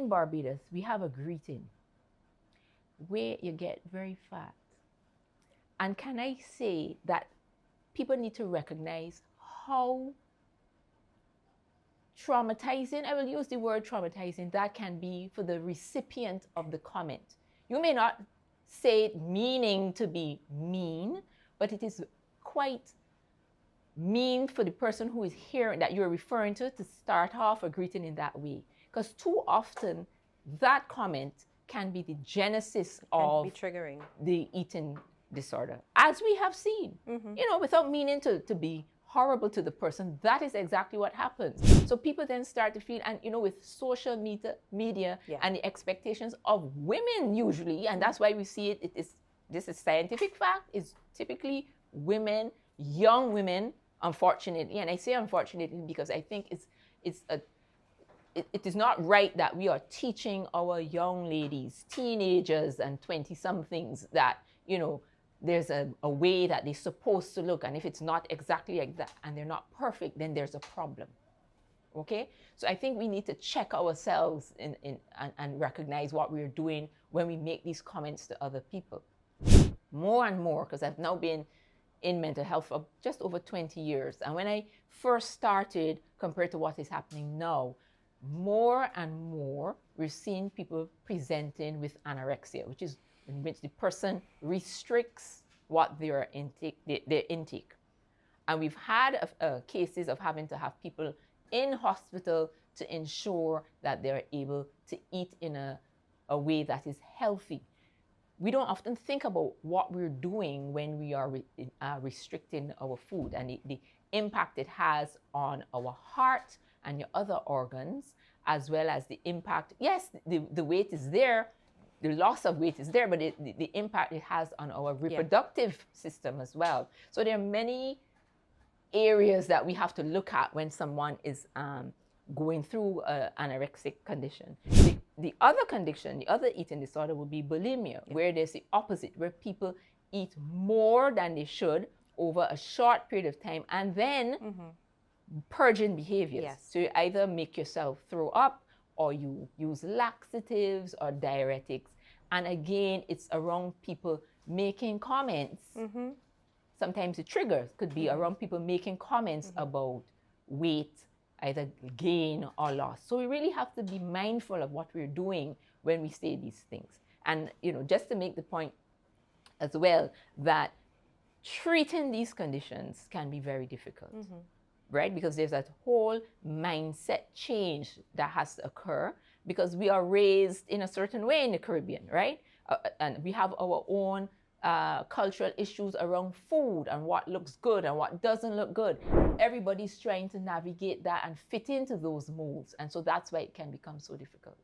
in Barbados, we have a greeting where you get very fat. And can I say that people need to recognize how traumatizing, I will use the word traumatizing, that can be for the recipient of the comment. You may not say it meaning to be mean, but it is quite mean for the person who is hearing that you're referring to start off a greeting in that way. Because too often that comment can be the genesis of be triggering the eating disorder, as we have seen. You know, without meaning to be horrible to the person, that is exactly what happens. So people then start to feel, and you know, with social media and the expectations of women usually, and that's why we see it, this is scientific fact, is typically women, young women, unfortunately, and I say unfortunately because I think it is not right that we are teaching our young ladies, teenagers and 20-somethings that, you know, there's a way that they're supposed to look, and if it's not exactly like that and they're not perfect, then there's a problem. Okay? So I think we need to check ourselves and recognize what we're doing when we make these comments to other people. More and more, because I've now been in mental health for just over 20 years. And when I first started, compared to what is happening now, more and more we're seeing people presenting with anorexia, which is in which the person restricts what their intake. And we've had cases of having to have people in hospital to ensure that they're able to eat in a way that is healthy. We don't often think about what we're doing when we are restricting our food and the impact it has on our heart and your other organs, as well as the impact. Yes, the weight is there, the loss of weight is there, but the impact it has on our reproductive system as well. So there are many areas that we have to look at when someone is going through an anorexic condition. The other condition, the other eating disorder would be bulimia, where there's the opposite, where people eat more than they should over a short period of time and then purging behaviors. Yes. So you either make yourself throw up or you use laxatives or diuretics. And again, it's around people making comments. Sometimes the triggers could be around people making comments about weight, either gain or loss. So we really have to be mindful of what we're doing when we say these things. And, you know, just to make the point as well that treating these conditions can be very difficult, right? Because there's that whole mindset change that has to occur because we are raised in a certain way in the Caribbean, right? And we have our own cultural issues around food and what looks good and what doesn't look good. Everybody's trying to navigate that and fit into those molds. And so that's why it can become so difficult.